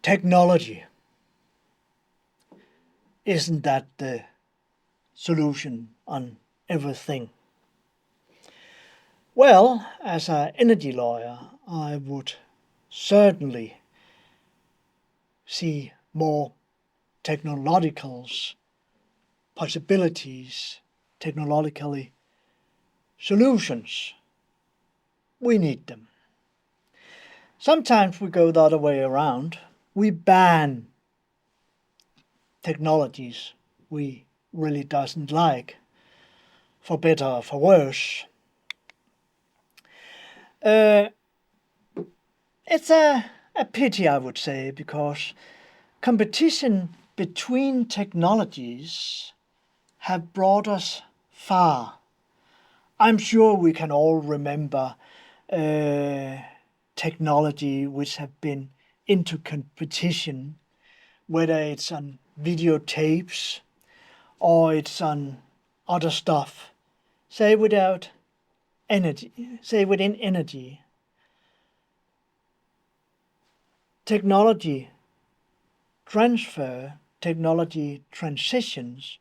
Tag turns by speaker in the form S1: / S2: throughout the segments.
S1: technology. Isn't that the solution on everything? Well, as an energy lawyer, I would certainly see more technological possibilities, technologically solutions. We need them. Sometimes we go the other way around. We ban technologies we really doesn't like, for better or for worse. It's a pity, I would say, because competition between technologies have brought us far. I'm sure we can all remember technology which have been into competition, whether it's on videotapes or it's on other stuff, say within energy. Technology transfer, technology transitions,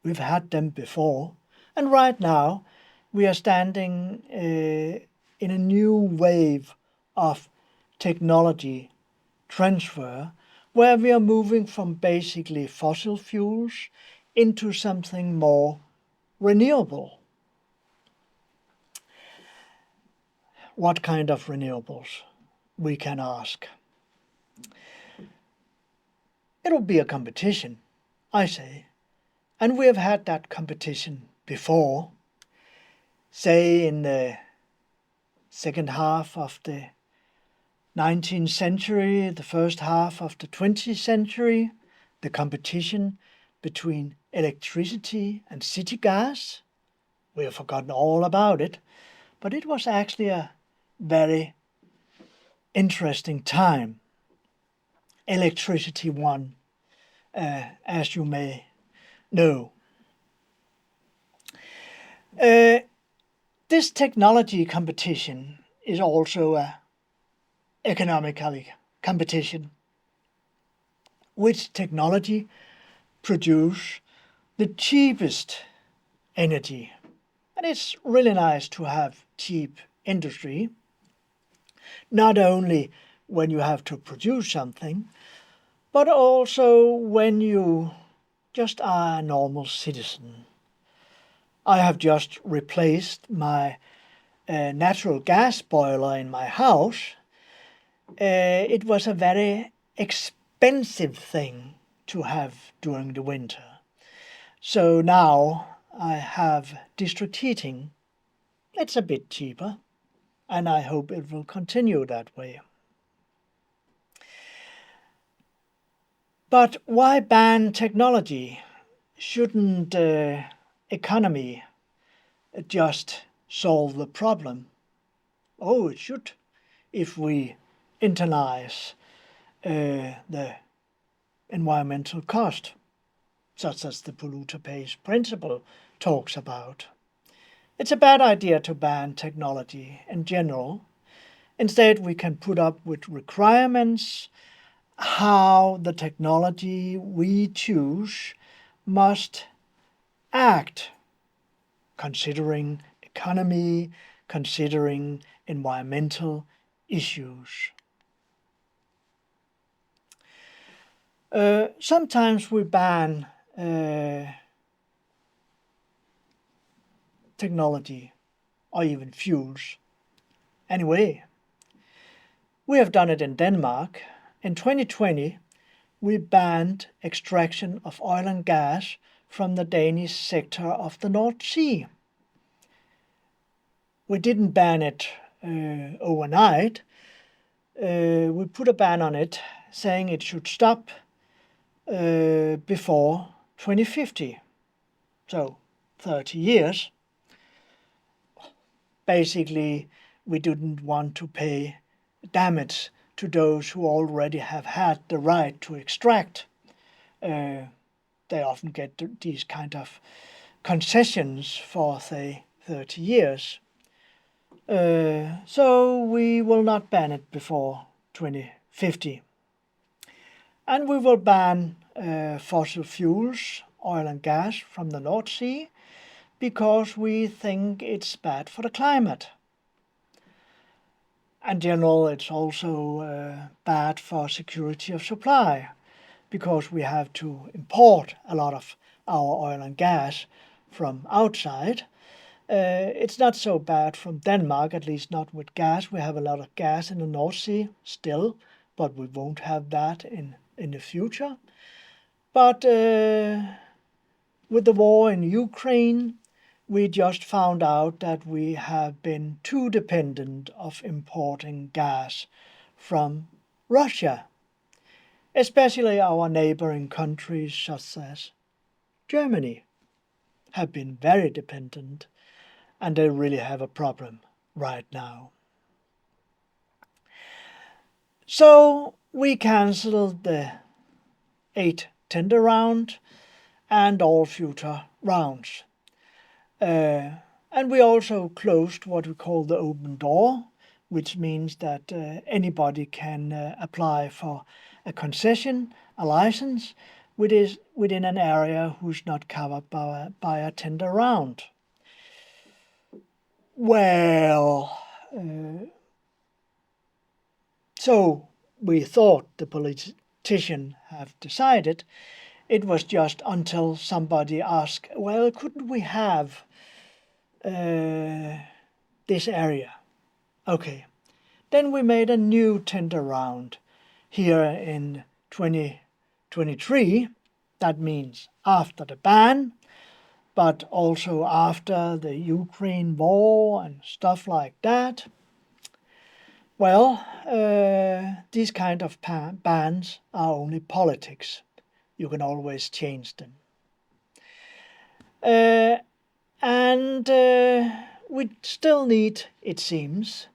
S1: we've had them before, and right now we are standing in a new wave of technology transfer where we are moving from basically fossil fuels into something more renewable. What kind of renewables, we can ask? It'll be a competition, I say, and we have had that competition before, say in the second half of the 19th century, the first half of the 20th century, the competition between electricity and city gas. We have forgotten all about it, but it was actually a very interesting time. Electricity won, as you may know. This technology competition is also a economically competition. Which technology produce the cheapest energy? And it's really nice to have cheap industry, not only when you have to produce something, but also when you just are a normal citizen. I have just replaced my natural gas boiler in my house. It was a very expensive thing to have during the winter. So now I have district heating. It's a bit cheaper, and I hope it will continue that way. But why ban technology? Shouldn't economy just solve the problem? Oh, it should, if we internalize the environmental cost, such as the polluter pays principle talks about. It's a bad idea to ban technology in general. Instead, we can put up with requirements how the technology we choose must act, considering economy, considering environmental issues. Sometimes we ban technology or even fuels. Anyway, we have done it in Denmark. In 2020, we banned extraction of oil and gas from the Danish sector of the North Sea. We didn't ban it overnight. We put a ban on it, saying it should stop before 2050, so 30 years. Basically, we didn't want to pay damage to those who already have had the right to extract. They often get these kind of concessions for, say, 30 years. So we will not ban it before 2050. And we will ban fossil fuels, oil and gas from the North Sea, because we think it's bad for the climate. In general, it's also bad for security of supply, because we have to import a lot of our oil and gas from outside. It's not so bad from Denmark, at least not with gas. We have a lot of gas in the North Sea still, but we won't have that in the future. But with the war in Ukraine, we just found out that we have been too dependent of importing gas from Russia, especially our neighboring countries such as Germany have been very dependent, and they really have a problem right now. So we cancelled the 8th tender round and all future rounds. And we also closed what we call the open door, which means that anybody can apply for a concession, a license, which is within an area who's not covered by a tender round. Well, so we thought the politician have decided. It was just until somebody asked, well, couldn't we have this area? Okay. Then we made a new tender round here in 2023. That means after the ban, but also after the Ukraine war and stuff like that. Well, these kind of bans are only politics. You can always change them. And we still need, it seems,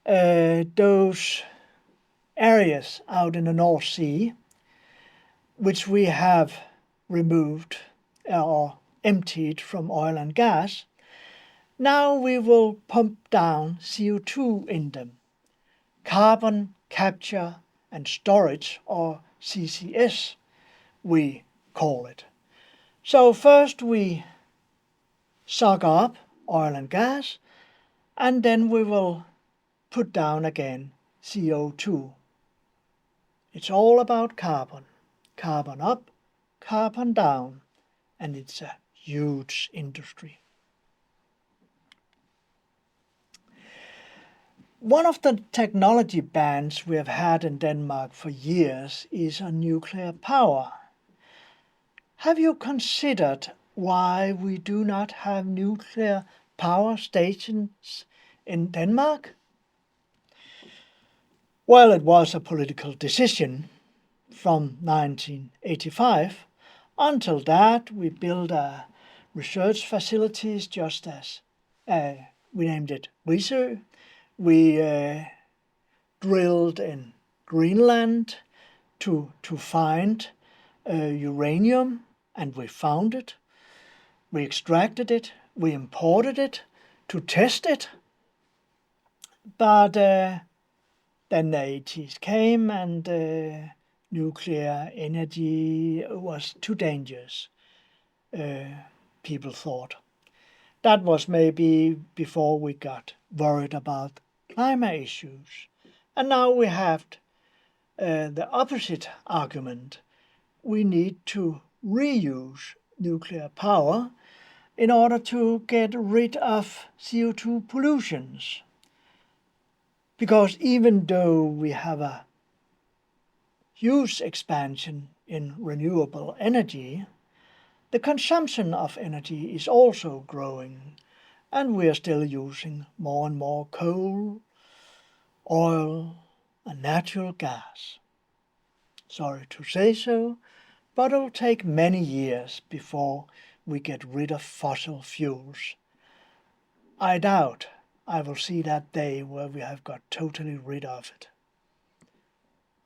S1: those areas out in the North Sea, which we have removed or emptied from oil and gas. Now we will pump down CO2 in them, carbon capture and storage, or CCS, we call it. So first we suck up oil and gas, and then we will put down again CO2. It's all about carbon. Carbon up, carbon down, and it's a huge industry. One of the technology bans we have had in Denmark for years is on nuclear power. Have you considered why we do not have nuclear power stations in Denmark? Well, it was a political decision from 1985. Until that, we built research facilities, just as we named it Risø. We drilled in Greenland to find uranium, and we found it. We extracted it, we imported it to test it. But then the 80s came, and nuclear energy was too dangerous, people thought. That was maybe before we got worried about climate issues. And now we have the opposite argument. We need to reuse nuclear power in order to get rid of CO2 pollutions. Because even though we have a huge expansion in renewable energy, the consumption of energy is also growing, and we are still using more and more coal, oil, and natural gas. Sorry to say so, but it'll take many years before we get rid of fossil fuels. I doubt I will see that day where we have got totally rid of it.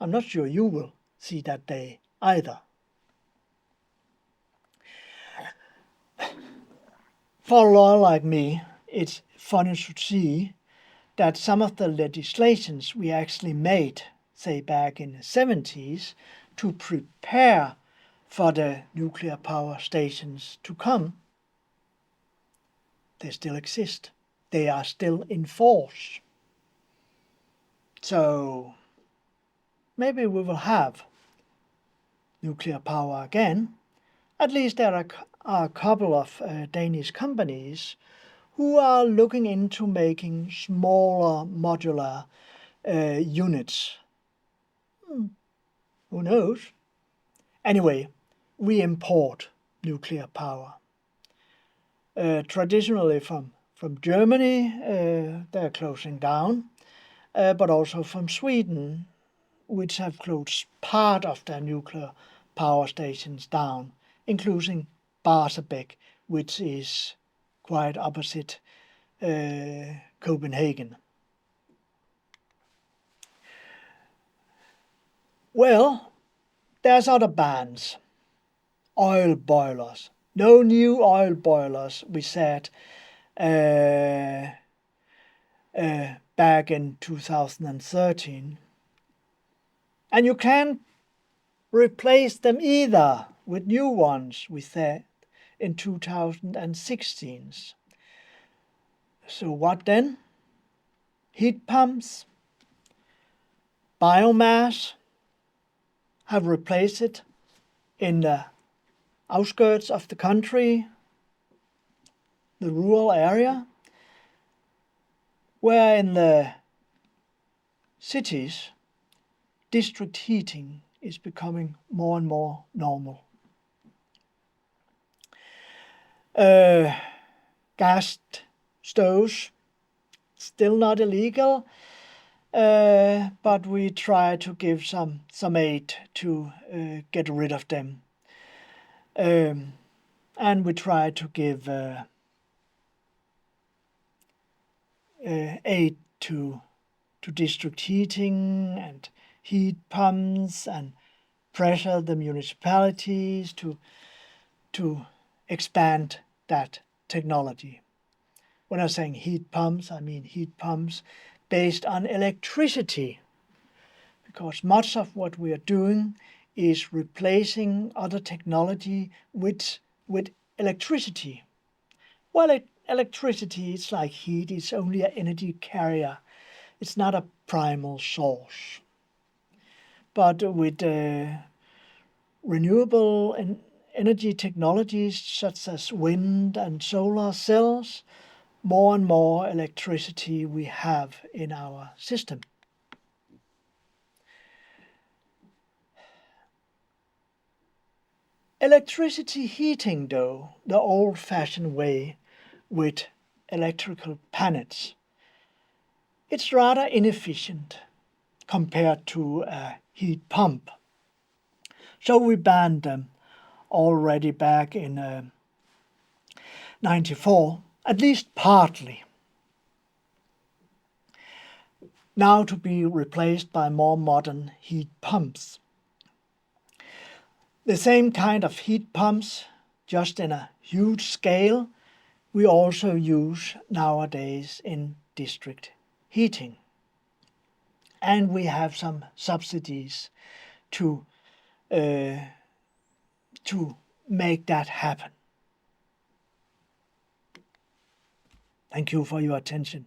S1: I'm not sure you will see that day either. For a lawyer like me, it's funny to see that some of the legislations we actually made, say back in the 70s, to prepare for the nuclear power stations to come, they still exist. They are still in force. So maybe we will have nuclear power again. At least there are a couple of Danish companies who are looking into making smaller modular units. Who knows? Anyway, we import nuclear power. Traditionally from Germany, they're closing down, but also from Sweden, which have closed part of their nuclear power stations down, including Barsebäck, which is quite opposite Copenhagen. Well, there's other bans. Oil boilers. No new oil boilers, we said back in 2013. And you can't replace them either with new ones, we said in 2016. So what then? Heat pumps, biomass have replaced it in the outskirts of the country, the rural area, where in the cities, district heating is becoming more and more normal. Gas stoves, still not illegal, but we try to give some aid to get rid of them. And we try to give aid to district heating and heat pumps and pressure the municipalities to expand that technology. When I'm saying heat pumps, I mean heat pumps based on electricity, because much of what we are doing is replacing other technology with electricity. Well, electricity is like heat, it's only an energy carrier. It's not a primal source. But with renewable energy technologies such as wind and solar cells, more and more electricity we have in our system. Electricity heating, though, the old-fashioned way with electrical pannets, it's rather inefficient compared to a heat pump. So we banned them already back in 94, at least partly. Now to be replaced by more modern heat pumps. The same kind of heat pumps, just in a huge scale, we also use nowadays in district heating. And we have some subsidies to make that happen. Thank you for your attention.